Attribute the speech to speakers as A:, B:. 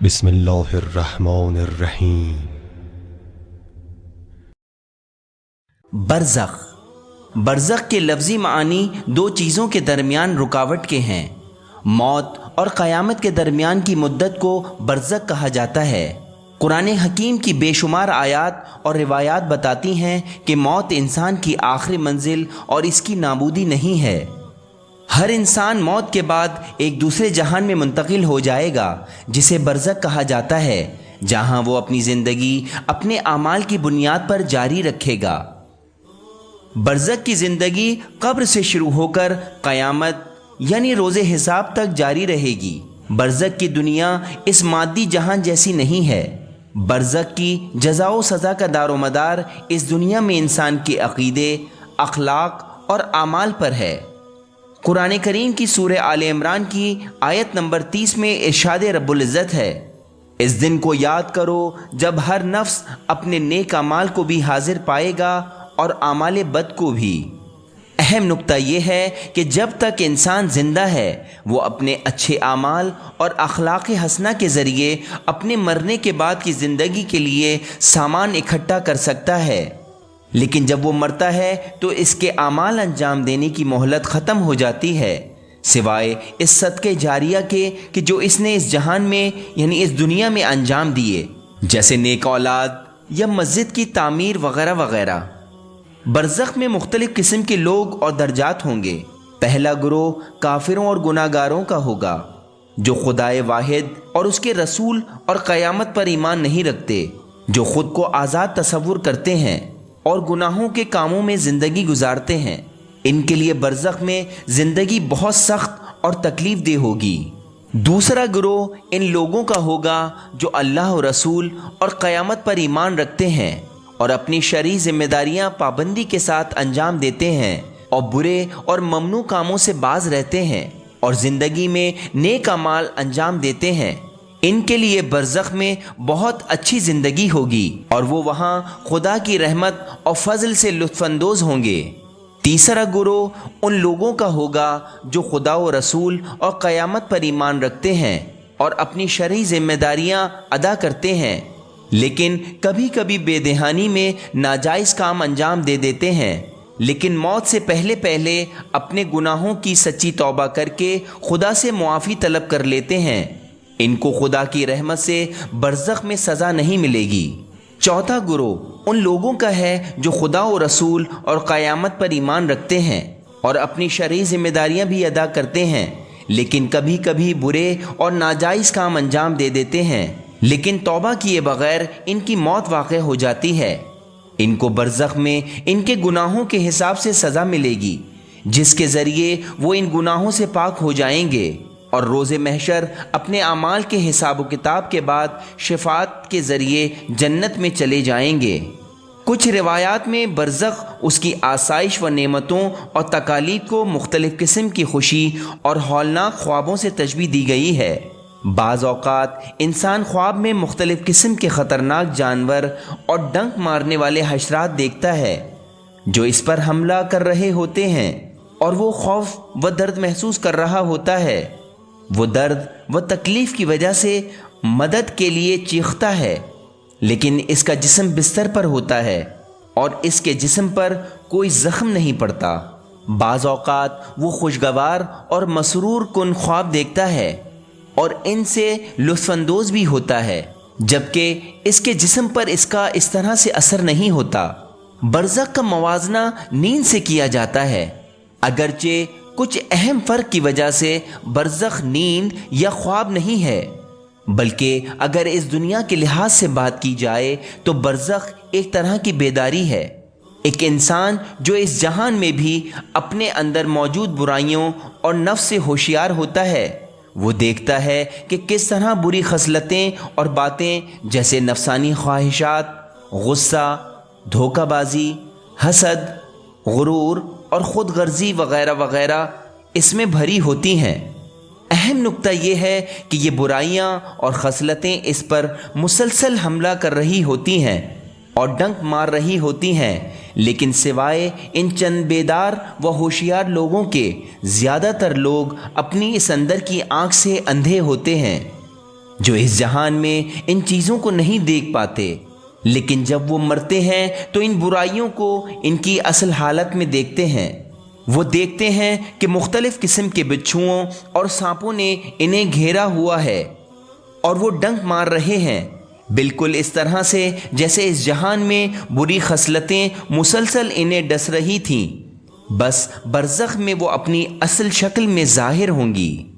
A: بسم اللہ الرحمن الرحیم۔
B: برزخ کے لفظی معنی دو چیزوں کے درمیان رکاوٹ کے ہیں۔ موت اور قیامت کے درمیان کی مدت کو برزخ کہا جاتا ہے۔ قرآن حکیم کی بے شمار آیات اور روایات بتاتی ہیں کہ موت انسان کی آخری منزل اور اس کی نابودی نہیں ہے۔ ہر انسان موت کے بعد ایک دوسرے جہان میں منتقل ہو جائے گا جسے برزخ کہا جاتا ہے، جہاں وہ اپنی زندگی اپنے اعمال کی بنیاد پر جاری رکھے گا۔ برزخ کی زندگی قبر سے شروع ہو کر قیامت یعنی روز حساب تک جاری رہے گی۔ برزخ کی دنیا اس مادی جہان جیسی نہیں ہے۔ برزخ کی جزا و سزا کا دار و مدار اس دنیا میں انسان کے عقیدے، اخلاق اور اعمال پر ہے۔ قرآن کریم کی سورہ آل عمران کی آیت نمبر 30 میں ارشاد رب العزت ہے، اس دن کو یاد کرو جب ہر نفس اپنے نیک اعمال کو بھی حاضر پائے گا اور اعمال بد کو بھی۔ اہم نکتہ یہ ہے کہ جب تک انسان زندہ ہے وہ اپنے اچھے اعمال اور اخلاق حسنہ کے ذریعے اپنے مرنے کے بعد کی زندگی کے لیے سامان اکٹھا کر سکتا ہے، لیکن جب وہ مرتا ہے تو اس کے اعمال انجام دینے کی مہلت ختم ہو جاتی ہے، سوائے اس صدقے جاریہ کے کہ جو اس نے اس جہان میں یعنی اس دنیا میں انجام دیے، جیسے نیک اولاد یا مسجد کی تعمیر وغیرہ وغیرہ۔ برزخ میں مختلف قسم کے لوگ اور درجات ہوں گے۔ پہلا گروہ کافروں اور گناہ گاروں کا ہوگا، جو خدائے واحد اور اس کے رسول اور قیامت پر ایمان نہیں رکھتے، جو خود کو آزاد تصور کرتے ہیں اور گناہوں کے کاموں میں زندگی گزارتے ہیں۔ ان کے لیے برزخ میں زندگی بہت سخت اور تکلیف دہ ہوگی۔ دوسرا گروہ ان لوگوں کا ہوگا جو اللہ و رسول اور قیامت پر ایمان رکھتے ہیں اور اپنی شرعی ذمہ داریاں پابندی کے ساتھ انجام دیتے ہیں اور برے اور ممنوع کاموں سے باز رہتے ہیں اور زندگی میں نیک اعمال انجام دیتے ہیں۔ ان کے لیے برزخ میں بہت اچھی زندگی ہوگی اور وہ وہاں خدا کی رحمت اور فضل سے لطف اندوز ہوں گے۔ تیسرا گروہ ان لوگوں کا ہوگا جو خدا و رسول اور قیامت پر ایمان رکھتے ہیں اور اپنی شرعی ذمہ داریاں ادا کرتے ہیں، لیکن کبھی کبھی بے دہانی میں ناجائز کام انجام دے دیتے ہیں، لیکن موت سے پہلے پہلے اپنے گناہوں کی سچی توبہ کر کے خدا سے معافی طلب کر لیتے ہیں۔ ان کو خدا کی رحمت سے برزخ میں سزا نہیں ملے گی۔ چوتھا گروہ ان لوگوں کا ہے جو خدا و رسول اور قیامت پر ایمان رکھتے ہیں اور اپنی شرعی ذمہ داریاں بھی ادا کرتے ہیں، لیکن کبھی کبھی برے اور ناجائز کام انجام دے دیتے ہیں، لیکن توبہ کیے بغیر ان کی موت واقع ہو جاتی ہے۔ ان کو برزخ میں ان کے گناہوں کے حساب سے سزا ملے گی، جس کے ذریعے وہ ان گناہوں سے پاک ہو جائیں گے اور روز محشر اپنے اعمال کے حساب و کتاب کے بعد شفاعت کے ذریعے جنت میں چلے جائیں گے۔ کچھ روایات میں برزخ اس کی آسائش و نعمتوں اور تکالیف کو مختلف قسم کی خوشی اور ہولناک خوابوں سے تشبیہ دی گئی ہے۔ بعض اوقات انسان خواب میں مختلف قسم کے خطرناک جانور اور ڈنک مارنے والے حشرات دیکھتا ہے جو اس پر حملہ کر رہے ہوتے ہیں، اور وہ خوف و درد محسوس کر رہا ہوتا ہے۔ وہ درد و تکلیف کی وجہ سے مدد کے لیے چیختا ہے، لیکن اس کا جسم بستر پر ہوتا ہے اور اس کے جسم پر کوئی زخم نہیں پڑتا۔ بعض اوقات وہ خوشگوار اور مسرور کن خواب دیکھتا ہے اور ان سے لطف اندوز بھی ہوتا ہے، جبکہ اس کے جسم پر اس کا اس طرح سے اثر نہیں ہوتا۔ برزخ کا موازنہ نیند سے کیا جاتا ہے، اگرچہ کچھ اہم فرق کی وجہ سے برزخ نیند یا خواب نہیں ہے، بلکہ اگر اس دنیا کے لحاظ سے بات کی جائے تو برزخ ایک طرح کی بیداری ہے۔ ایک انسان جو اس جہان میں بھی اپنے اندر موجود برائیوں اور نفس سے ہوشیار ہوتا ہے، وہ دیکھتا ہے کہ کس طرح بری خصلتیں اور باتیں جیسے نفسانی خواہشات، غصہ، دھوکہ بازی، حسد، غرور اور خود غرضی وغیرہ وغیرہ اس میں بھری ہوتی ہیں۔ اہم نکتہ یہ ہے کہ یہ برائیاں اور خصلتیں اس پر مسلسل حملہ کر رہی ہوتی ہیں اور ڈنک مار رہی ہوتی ہیں، لیکن سوائے ان چند بیدار و ہوشیار لوگوں کے زیادہ تر لوگ اپنی اس اندر کی آنکھ سے اندھے ہوتے ہیں۔ جو اس جہان میں ان چیزوں کو نہیں دیکھ پاتے، لیکن جب وہ مرتے ہیں تو ان برائیوں کو ان کی اصل حالت میں دیکھتے ہیں۔ وہ دیکھتے ہیں کہ مختلف قسم کے بچھوؤں اور سانپوں نے انہیں گھیرا ہوا ہے اور وہ ڈنک مار رہے ہیں، بالکل اس طرح سے جیسے اس جہان میں بری خصلتیں مسلسل انہیں ڈس رہی تھیں، بس برزخ میں وہ اپنی اصل شکل میں ظاہر ہوں گی۔